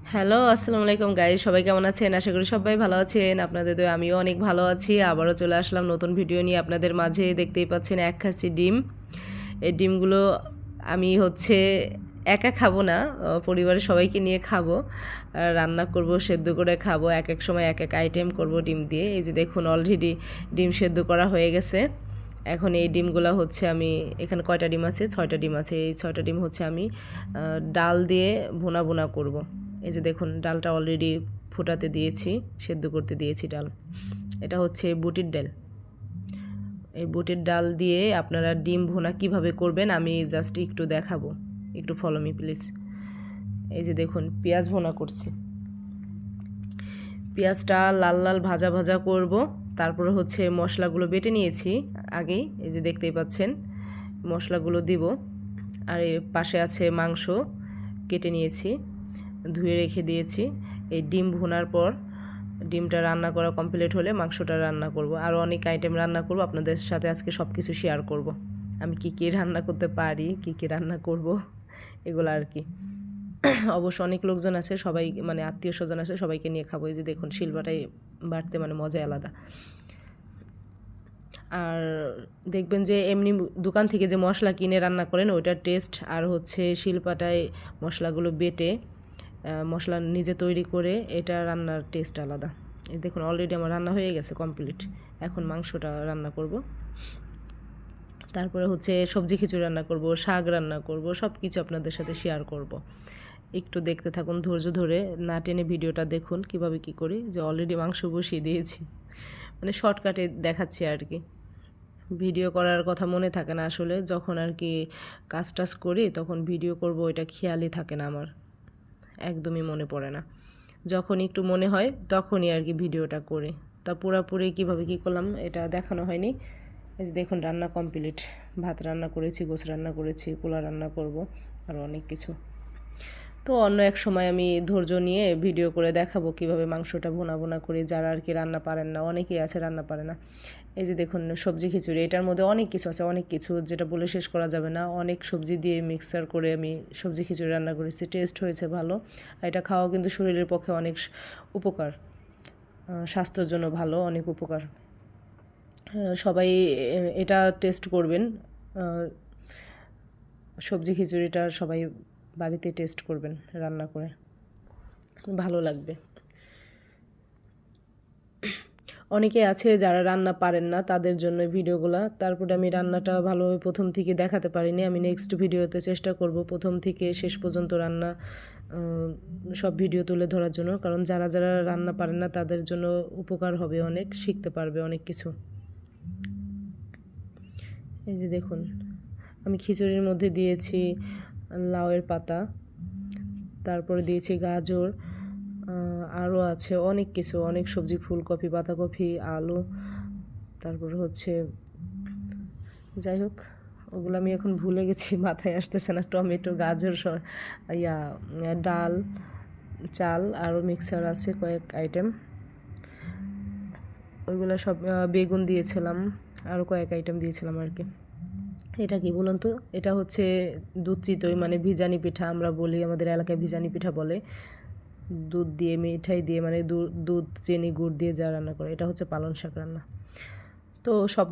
Hello, আসসালামু আলাইকুম guys, সবাই কেমন আছেন? আশা করি সবাই ভালো আছেন। আপনাদের দয়ায় আমিও অনেক ভালো আছি। আবারও চলে আসলাম নতুন ভিডিও নিয়ে আপনাদের মাঝে। দেখতেই পাচ্ছেন এক খাসি ডিম। এই ডিমগুলো আমি একা খাবো না, পরিবারের সবাইকে নিয়ে খাবো। রান্না করব, সেদ্ধ করে খাবো। এক এক সময় এক এক আইটেম করব ডিম দিয়ে। এই যে দেখুন, অলরেডি ডিম সেদ্ধ করা হয়ে গেছে। এখন এই ডিমগুলো আমি, এখানে কয়টা ডিম আছে? 6টা ডিম আছে। এই 6টা ডিম আমি ডাল দিয়ে ভুনা ভুনা করব। এই যে দেখুন, ডালটা অলরেডি ফুটাতে দিয়েছি, সেদ্ধ করতে দিয়েছি ডাল। এটা হচ্ছে বুটের ডাল। এই বুটের ডাল দিয়ে আপনারা ডিম ভুনা কিভাবে করবেন আমি জাস্ট একটু দেখাবো। একটু ফলো মি প্লিজ। এই যে দেখুন, পেঁয়াজ ভুনা করছি। পেঁয়াজটা লাল লাল ভাজা ভাজা করব। তারপরে মশলাগুলো বেটে নিয়েছি আগেই, এই যে দেখতেই পাচ্ছেন। মশলাগুলো দিব। আর এর পাশে আছে মাংস, কেটে নিয়েছি, ধুয়ে রেখে দিয়েছি। এই ডিম ভুনার পর ডিমটা রান্না করা কমপ্লিট হলে মাংসটা রান্না করব। আরও অনেক আইটেম রান্না করব, আপনাদের সাথে আজকে সব কিছু শেয়ার করব। আমি কি কি রান্না করতে পারি, কি কি রান্না করব, এগুলো আর কি। অবশ্য অনেক লোকজন আছে, সবাই মানে আত্মীয় স্বজন আছে, সবাইকে নিয়ে খাবো। এই যে দেখুন, শিলবাটায় বাড়তে মানে মজাই আলাদা। আর দেখবেন যে এমনি দোকান থেকে যে মশলা কিনে রান্না করেন ওইটার টেস্ট, আর শিলপাটায় মশলাগুলো বেটে মশলা নিজে তৈরি করে এটা রান্নার টেস্ট আলাদা। এই দেখুন, অলরেডি আমার রান্না হয়ে গেছে কমপ্লিট। এখন মাংসটা রান্না করব। তারপরে সবজি খিচুড়ি রান্না করব, শাক রান্না করব, সব কিছু আপনাদের সাথে শেয়ার করব। একটু দেখতে থাকুন, ধৈর্য ধরে, না টেনে ভিডিওটা দেখুন কিভাবে কি করি। যে অলরেডি মাংস বসিয়ে দিয়েছি, মানে শর্টকাটে দেখাচ্ছি আর কি। ভিডিও করার কথা মনে থাকে না আসলে, যখন আর কি কাজ টাজ করি তখন ভিডিও করব এটা খেয়ালই থাকে না আমার, একদমই মনে পড়ে না। যখন একটু মনে হয় তখনই আর কি ভিডিওটা করি। তা পুরোপুরি কীভাবে কী করলাম এটা দেখানো হয়নি। এই যে দেখুন, রান্না কমপ্লিট। ভাত রান্না করেছি, গোছ রান্না করেছি, পোলা রান্না করব, আর অনেক কিছু। তো অন্য এক সময় আমি ধৈর্য নিয়ে ভিডিও করে দেখাবো কিভাবে মাংসটা ভুনা ভুনা করি, যারা আর কি রান্না পারেন না। অনেকেই আছে রান্না পারে না। এই যে দেখুন, সবজি খিচুড়ি, এটার মধ্যে অনেক কিছু আছে, অনেক কিছু যেটা বলে শেষ করা যাবে না। অনেক সবজি দিয়ে মিক্সার করে আমি সবজি খিচুড়ি রান্না করেছি, টেস্ট হয়েছে ভালো। আর এটা খাওয়া কিন্তু শরীরের পক্ষে অনেক উপকার, স্বাস্থ্যের জন্য ভালো, অনেক উপকার। সবাই এটা টেস্ট করবেন। সবজি খিচুড়িটা সবাই বাড়িতে টেস্ট করবেন রান্না করে, ভালো লাগবে। অনেকে আছে যারা রান্না পারেন না, তাদের জন্য ভিডিওগুলো। তারপরে আমি রান্নাটা ভালোভাবে প্রথম থেকে দেখাতে পারিনি, আমি নেক্সট ভিডিওতে চেষ্টা করব প্রথম থেকে শেষ পর্যন্ত রান্না সব ভিডিও তুলে ধরার জন্য। কারণ যারা যারা রান্না পারেন না তাদের জন্য উপকার হবে, অনেক শিখতে পারবে অনেক কিছু। এই যে দেখুন, আমি খিচুড়ির মধ্যে দিয়েছি লাউয়ের পাতা, তারপরে দিয়েছি গাজর, আরও আছে অনেক কিছু, অনেক সবজি, ফুলকপি, বাঁধাকপি, আলু, তারপর যাই হোক, ওগুলো আমি এখন ভুলে গেছি, মাথায় আসতেছে না। টমেটো, গাজর, ডাল, চাল, আরও মিক্সার আছে কয়েক আইটেম, ওইগুলো সব, বেগুন দিয়েছিলাম, আরও কয়েক আইটেম দিয়েছিলাম আর কি। এটা কি বলুন তো? এটা দুধ চিতই, মানে ভিজানি পিঠা আমরা বলি, আমাদের এলাকায় ভিজানি পিঠা বলে। দুধ দিয়ে, মিঠাই দিয়ে, মানে দুধ, চিনি, গুড় দিয়ে যা রান্না করে, এটা পালং শাক রান্না। তো সব